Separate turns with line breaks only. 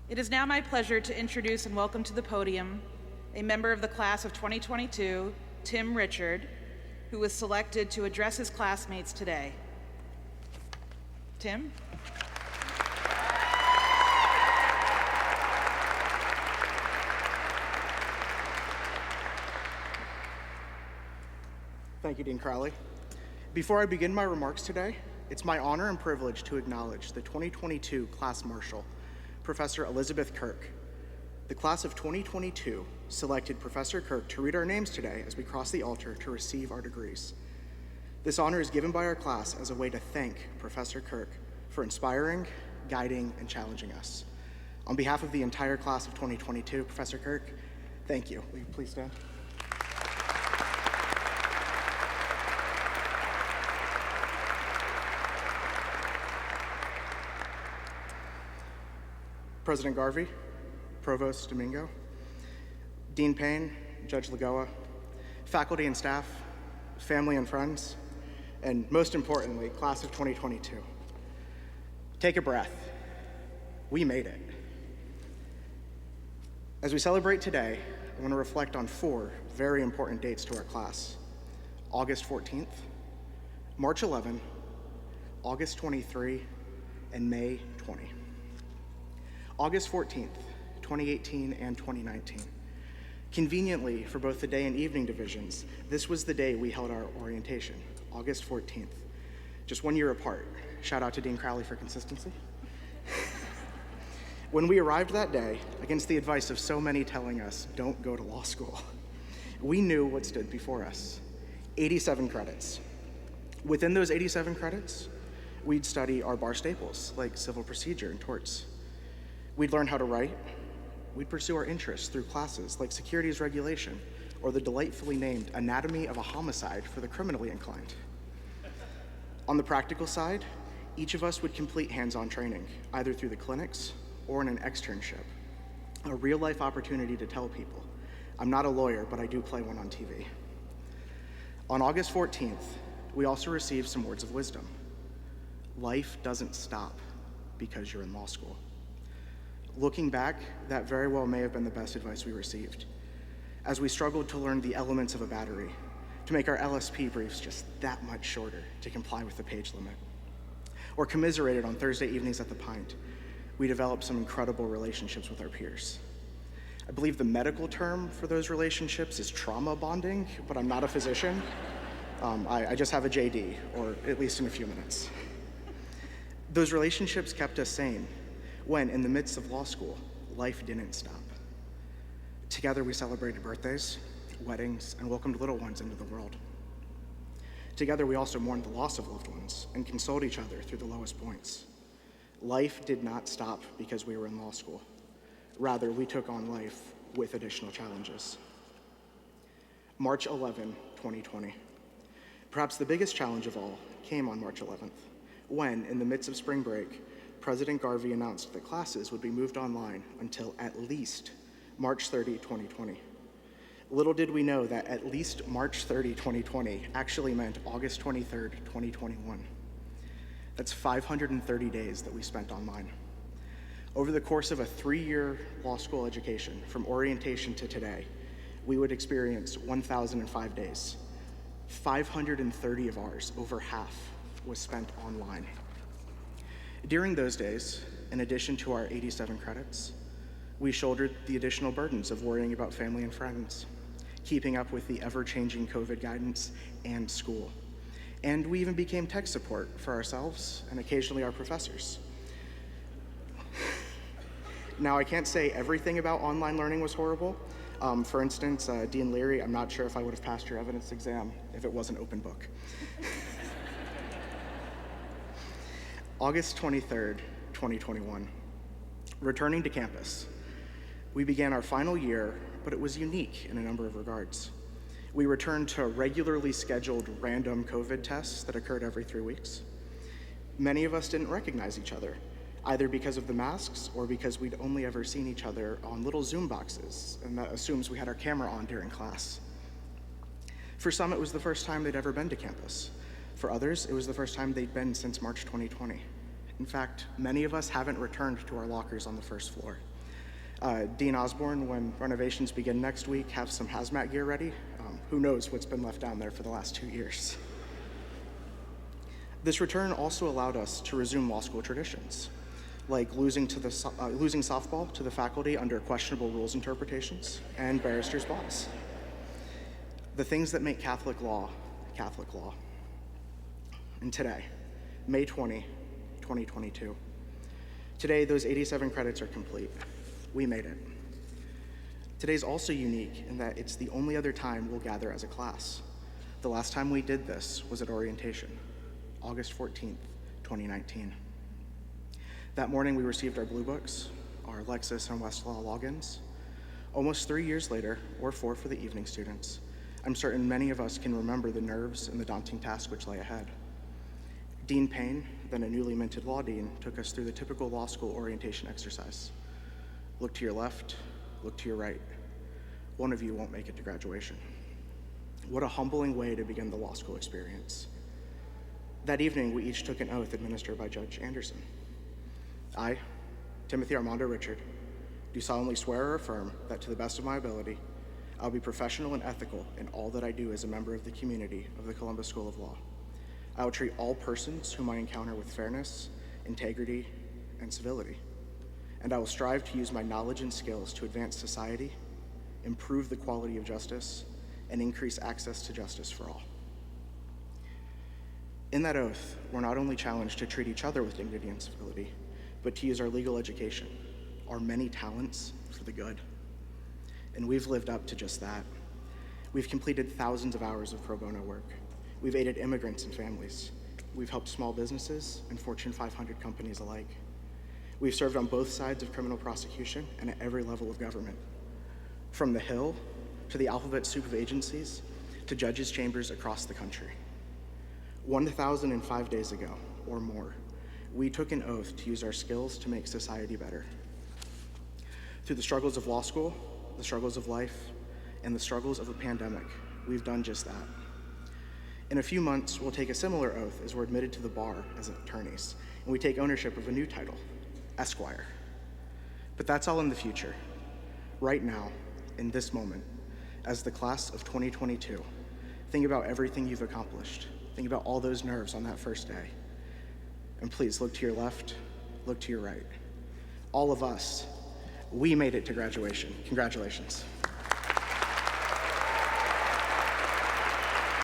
It is now my pleasure to introduce and welcome to the podium a member of the class of 2022, Tim Richard, who was selected to address his classmates today. Tim?
Thank you, Dean Crowley. Before I begin my remarks today, it's my honor and privilege to acknowledge the 2022 Class Marshal, Professor Elizabeth Kirk. The class of 2022 selected Professor Kirk to read our names today as we cross the altar to receive our degrees. This honor is given by our class as a way to thank Professor Kirk for inspiring, guiding, and challenging us. On behalf of the entire class of 2022, Professor Kirk, thank you. Will you please stand? President Garvey, Provost Domingo, Dean Payne, Judge Lagoa, faculty and staff, family and friends, and most importantly, class of 2022. Take a breath. We made it. As we celebrate today, I want to reflect on 4 very important dates to our class: August 14th, March 11, August 23, and May 20. August 14th, 2018 and 2019. Conveniently, for both the day and evening divisions, this was the day we held our orientation, August 14th. Just 1 year apart. Shout out to Dean Crowley for consistency. When we arrived that day, against the advice of so many telling us, don't go to law school, we knew what stood before us: 87 credits. Within those 87 credits, we'd study our bar staples, like civil procedure and torts. We'd learn how to write. We'd pursue our interests through classes like securities regulation or the delightfully named anatomy of a homicide for the criminally inclined. On the practical side, each of us would complete hands-on training, either through the clinics or in an externship, a real-life opportunity to tell people, I'm not a lawyer, but I do play one on TV. On August 14th, we also received some words of wisdom. Life doesn't stop because you're in law school. Looking back, that very well may have been the best advice we received, as we struggled to learn the elements of a battery, to make our LSP briefs just that much shorter to comply with the page limit. Or commiserated on Thursday evenings at the Pint, we developed some incredible relationships with our peers. I believe the medical term for those relationships is trauma bonding, but I'm not a physician. I just have a JD, or at least in a few minutes. Those relationships kept us sane when, in the midst of law school, life didn't stop. Together we celebrated birthdays, weddings, and welcomed little ones into the world. Together we also mourned the loss of loved ones and consoled each other through the lowest points. Life did not stop because we were in law school. Rather, we took on life with additional challenges. March 11, 2020. Perhaps the biggest challenge of all came on March 11th, when, in the midst of spring break, President Garvey announced that classes would be moved online until at least March 30, 2020. Little did we know that at least March 30, 2020 actually meant August 23rd, 2021. That's 530 days that we spent online. Over the course of a 3-year law school education, from orientation to today, we would experience 1,005 days. 530 of ours, over half, was spent online. During those days, in addition to our 87 credits, we shouldered the additional burdens of worrying about family and friends, keeping up with the ever-changing COVID guidance and school. And we even became tech support for ourselves and occasionally our professors. Now, I can't say everything about online learning was horrible. For instance, Dean Leary, I'm not sure if I would have passed your evidence exam if it was an open book. August 23rd, 2021. Returning to campus. We began our final year, but it was unique in a number of regards. We returned to regularly scheduled random COVID tests that occurred every 3 weeks. Many of us didn't recognize each other, either because of the masks or because we'd only ever seen each other on little Zoom boxes, and that assumes we had our camera on during class. For some, it was the first time they'd ever been to campus. For others, it was the first time they'd been since March 2020. In fact, many of us haven't returned to our lockers on the first floor. Dean Osborne, when renovations begin next week, have some hazmat gear ready. Who knows what's been left down there for the last 2 years. This return also allowed us to resume law school traditions, like losing softball to the faculty under questionable rules interpretations and barrister's balls. The things that make Catholic law, Catholic law. And today, May 20, 2022. Today, those 87 credits are complete. We made it. Today's also unique in that it's the only other time we'll gather as a class. The last time we did this was at orientation, August 14th, 2019. That morning, we received our Blue Books, our Lexis and Westlaw logins. Almost 3 years later, or 4 for the evening students, I'm certain many of us can remember the nerves and the daunting task which lay ahead. Dean Payne, then a newly minted law dean, took us through the typical law school orientation exercise. Look to your left, look to your right. One of you won't make it to graduation. What a humbling way to begin the law school experience. That evening, we each took an oath administered by Judge Anderson. I, Timothy Armando Richard, do solemnly swear or affirm that to the best of my ability, I'll be professional and ethical in all that I do as a member of the community of the Columbus School of Law. I will treat all persons whom I encounter with fairness, integrity, and civility. And I will strive to use my knowledge and skills to advance society, improve the quality of justice, and increase access to justice for all. In that oath, we're not only challenged to treat each other with dignity and civility, but to use our legal education, our many talents, for the good. And we've lived up to just that. We've completed thousands of hours of pro bono work. We've aided immigrants and families. We've helped small businesses and Fortune 500 companies alike. We've served on both sides of criminal prosecution and at every level of government. From the Hill to the alphabet soup of agencies to judges' chambers across the country. 1,005 days ago, or more, we took an oath to use our skills to make society better. Through the struggles of law school, the struggles of life, and the struggles of a pandemic, we've done just that. In a few months, we'll take a similar oath as we're admitted to the bar as attorneys, and we take ownership of a new title, Esquire. But that's all in the future. Right now, in this moment, as the class of 2022, think about everything you've accomplished. Think about all those nerves on that first day. And please look to your left, look to your right. All of us, we made it to graduation. Congratulations.